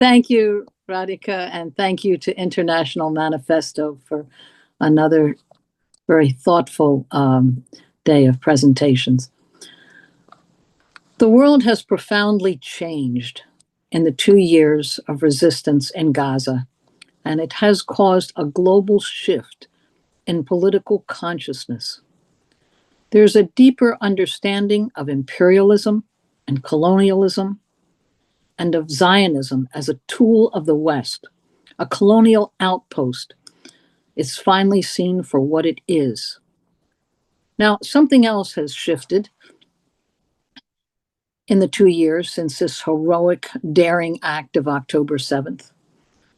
Thank you, Radhika, and thank you to International Manifesto for another very thoughtful day of presentations. The world has profoundly changed in the 2 years of resistance in Gaza, and it has caused a global shift in political consciousness. There's a deeper understanding of imperialism and colonialism and of Zionism as a tool of the West, a colonial outpost. It's finally seen for what it is. Now, something else has shifted in the 2 years since this heroic, daring act of October 7th.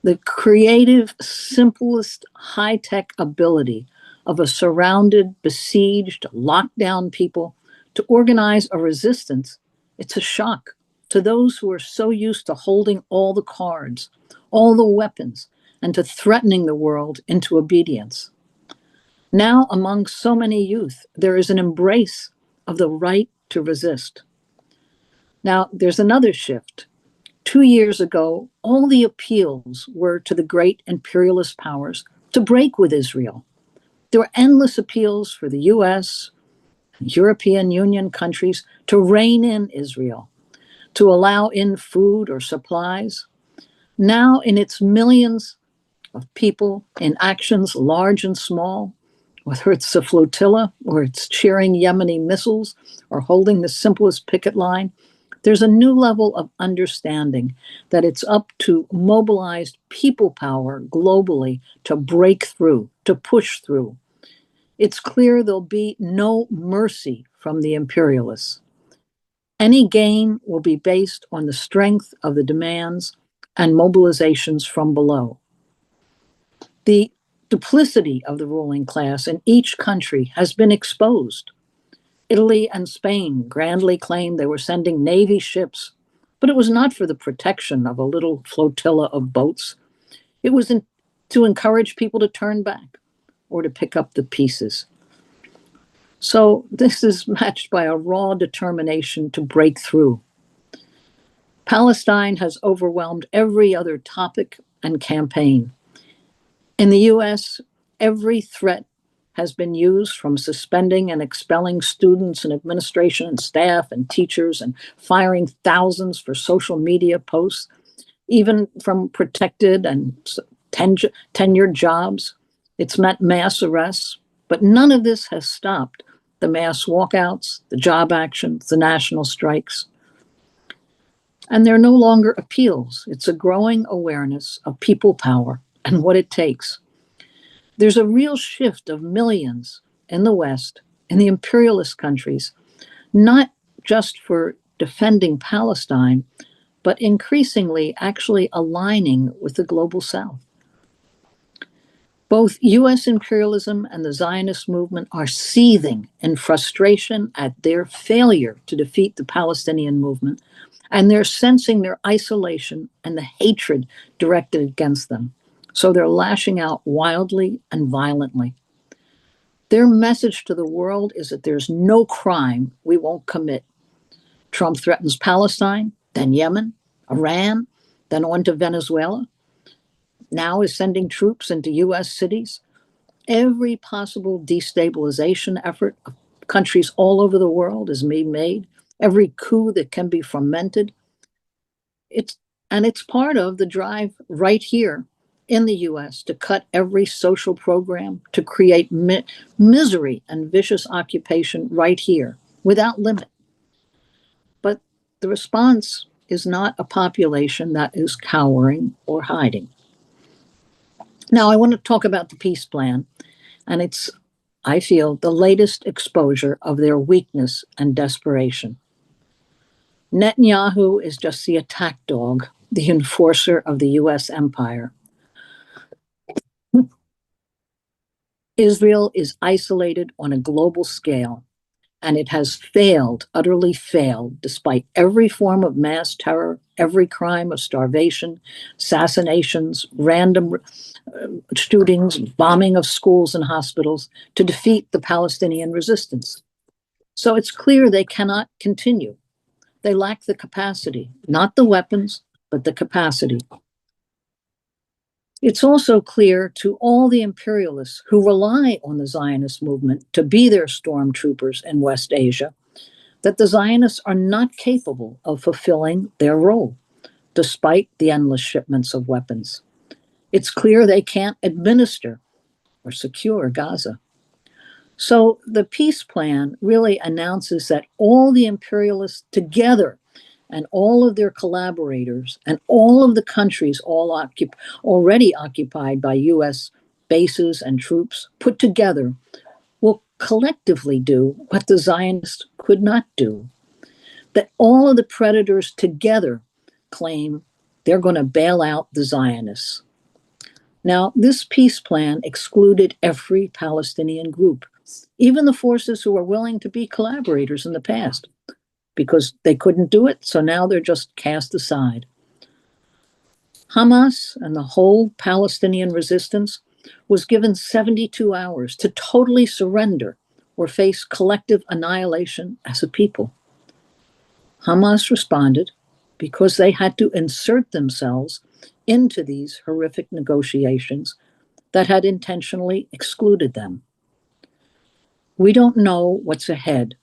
The creative, simplest, high-tech ability of a surrounded, besieged, locked down people to organize a resistance, it's a shock to those who are so used to holding all the cards, all the weapons, and to threatening the world into obedience. Now, among so many youth, there is an embrace of the right to resist. Now, there's another shift. 2 years ago, all the appeals were to the great imperialist powers to break with Israel. There were endless appeals for the US, European Union countries to rein in Israel, to allow in food or supplies. Now, in its millions of people, in actions large and small, whether it's a flotilla or it's cheering Yemeni missiles or holding the simplest picket line, there's a new level of understanding that it's up to mobilized people power globally to break through, to push through. It's clear there'll be no mercy from the imperialists. Any gain will be based on the strength of the demands and mobilizations from below. The duplicity of the ruling class in each country has been exposed. Italy and Spain grandly claimed they were sending Navy ships, but it was not for the protection of a little flotilla of boats. It was to encourage people to turn back or to pick up the pieces. So this is matched by a raw determination to break through. Palestine has overwhelmed every other topic and campaign. In the US, every threat has been used, from suspending and expelling students and administration and staff and teachers and firing thousands for social media posts, even from protected and tenured jobs. It's meant mass arrests, but none of this has stopped the mass walkouts, the job actions, the national strikes. And they're no longer appeals. It's a growing awareness of people power and what it takes. There's a real shift of millions in the West, in the imperialist countries, not just for defending Palestine, but increasingly actually aligning with the global South. Both US imperialism and the Zionist movement are seething in frustration at their failure to defeat the Palestinian movement, and they're sensing their isolation and the hatred directed against them. So they're lashing out wildly and violently. Their message to the world is that there's no crime we won't commit. Trump threatens Palestine, then Yemen, Iran, then on to Venezuela. Now is sending troops into US cities. Every possible destabilization effort of countries all over the world is being made. Every coup that can be fomented. It's part of the drive right here in the US to cut every social program, to create misery and vicious occupation right here without limit. But the response is not a population that is cowering or hiding. Now, I want to talk about the peace plan, and it's, I feel, the latest exposure of their weakness and desperation. Netanyahu is just the attack dog, the enforcer of the US empire. Israel is isolated on a global scale, and it has failed, utterly failed, despite every form of mass terror, every crime of starvation, assassinations, random shootings, bombing of schools and hospitals, to defeat the Palestinian resistance. So it's clear they cannot continue. They lack the capacity, not the weapons, but the capacity. It's also clear to all the imperialists who rely on the Zionist movement to be their stormtroopers in West Asia that the Zionists are not capable of fulfilling their role, despite the endless shipments of weapons. It's clear they can't administer or secure Gaza. So the peace plan really announces that all the imperialists together and all of their collaborators and all of the countries already occupied by US bases and troops put together will collectively do what the Zionists could not do. That all of the predators together claim they're going to bail out the Zionists. Now, this peace plan excluded every Palestinian group, even the forces who were willing to be collaborators in the past, because they couldn't do it, so now they're just cast aside. Hamas and the whole Palestinian resistance was given 72 hours to totally surrender or face collective annihilation as a people. Hamas responded because they had to insert themselves into these horrific negotiations that had intentionally excluded them. We don't know what's ahead,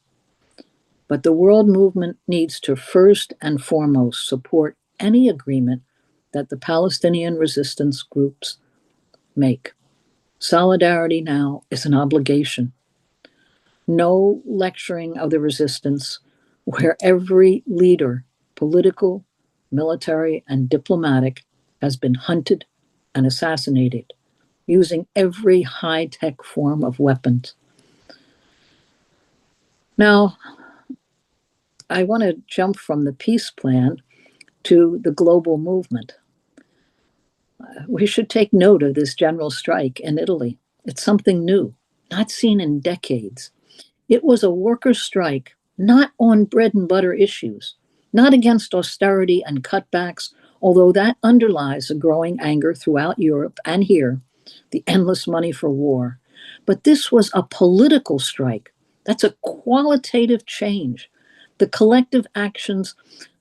but the world movement needs to first and foremost support any agreement that the Palestinian resistance groups make. Solidarity now is an obligation. No lecturing of the resistance where every leader, political, military, and diplomatic, has been hunted and assassinated using every high-tech form of weapons. Now, I want to jump from the peace plan to the global movement. We should take note of this general strike in Italy. It's something new, not seen in decades. It was a workers' strike, not on bread and butter issues, not against austerity and cutbacks, although that underlies a growing anger throughout Europe and here, the endless money for war. But this was a political strike. That's a qualitative change. The collective actions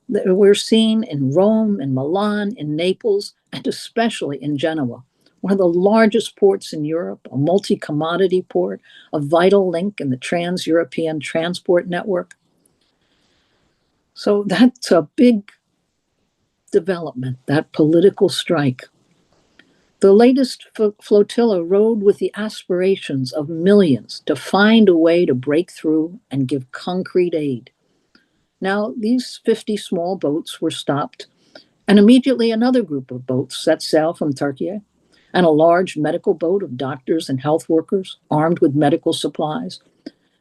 that we're seeing in Rome, in Milan, in Naples, and especially in Genoa, one of the largest ports in Europe, a multi-commodity port, a vital link in the trans-European transport network. So that's a big development, that political strike. The latest flotilla rode with the aspirations of millions to find a way to break through and give concrete aid. Now, these 50 small boats were stopped, and immediately another group of boats set sail from Turkey, and a large medical boat of doctors and health workers armed with medical supplies.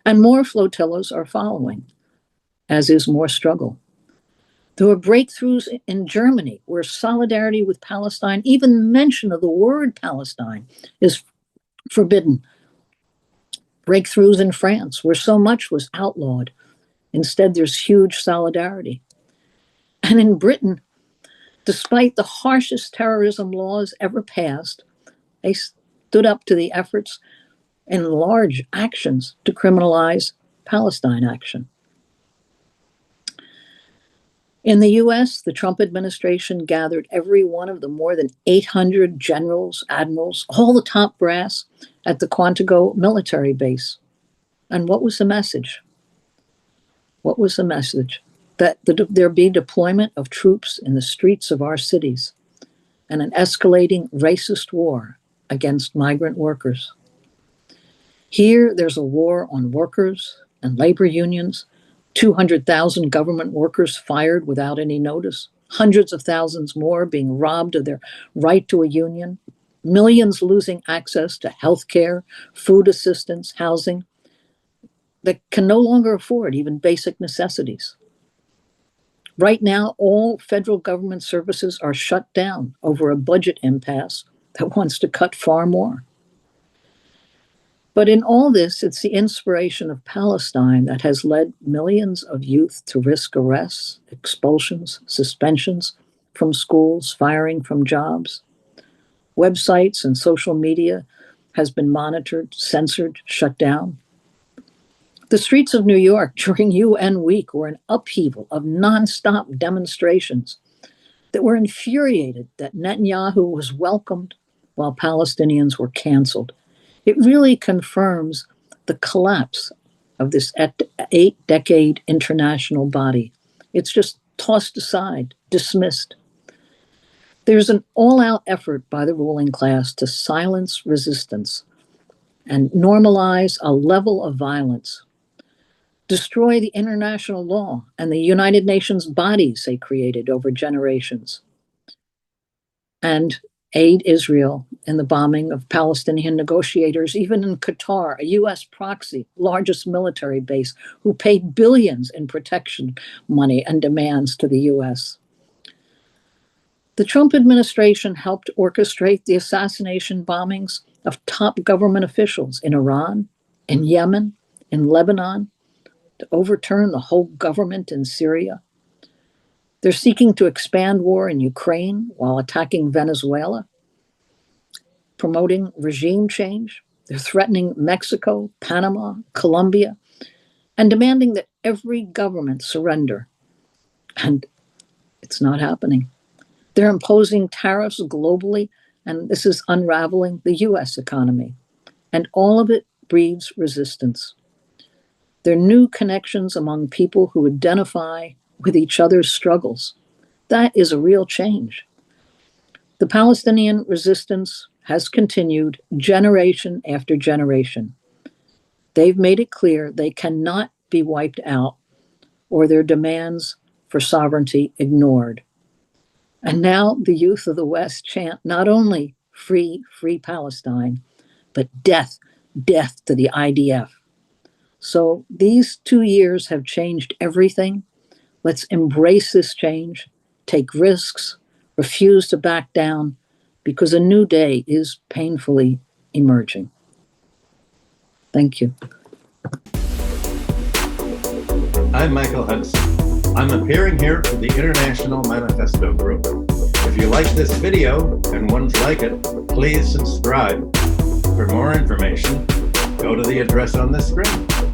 And more flotillas are following, as is more struggle. There were breakthroughs in Germany where solidarity with Palestine, even mention of the word Palestine, is forbidden. Breakthroughs in France where so much was outlawed. Instead, there's huge solidarity. And in Britain, despite the harshest terrorism laws ever passed, they stood up to the efforts in large actions to criminalize Palestine action. In the US, the Trump administration gathered every one of the more than 800 generals, admirals, all the top brass at the Quantico military base. And what was the message? What was the message? That there be deployment of troops in the streets of our cities and an escalating racist war against migrant workers. Here, there's a war on workers and labor unions, 200,000 government workers fired without any notice, hundreds of thousands more being robbed of their right to a union, millions losing access to health care, food assistance, housing, that can no longer afford even basic necessities. Right now, all federal government services are shut down over a budget impasse that wants to cut far more. But in all this, it's the inspiration of Palestine that has led millions of youth to risk arrests, expulsions, suspensions from schools, firing from jobs. Websites and social media has been monitored, censored, shut down. The streets of New York during UN week were an upheaval of nonstop demonstrations. that were infuriated that Netanyahu was welcomed while Palestinians were canceled. It really confirms the collapse of this 8-decade international body. It's just tossed aside, dismissed. There's an all-out effort by the ruling class to silence resistance and normalize a level of violence, destroy the international law and the United Nations bodies they created over generations, and aid Israel in the bombing of Palestinian negotiators, even in Qatar, a US proxy, largest military base, who paid billions in protection money and demands to the US. The Trump administration helped orchestrate the assassination bombings of top government officials in Iran, in Yemen, in Lebanon, to overturn the whole government in Syria. They're seeking to expand war in Ukraine while attacking Venezuela, promoting regime change. They're threatening Mexico, Panama, Colombia, and demanding that every government surrender. And it's not happening. They're imposing tariffs globally, and this is unraveling the US economy. And all of it breeds resistance. There are new connections among people who identify with each other's struggles. That is a real change. The Palestinian resistance has continued generation after generation. They've made it clear they cannot be wiped out or their demands for sovereignty ignored. And now the youth of the West chant not only free, free Palestine, but death, death to the IDF. So these 2 years have changed everything. Let's embrace this change, take risks, refuse to back down, because a new day is painfully emerging. Thank you. I'm Michael Hudson. I'm appearing here for the International Manifesto Group. If you like this video and ones like it, please subscribe. For more information, go to the address on the screen.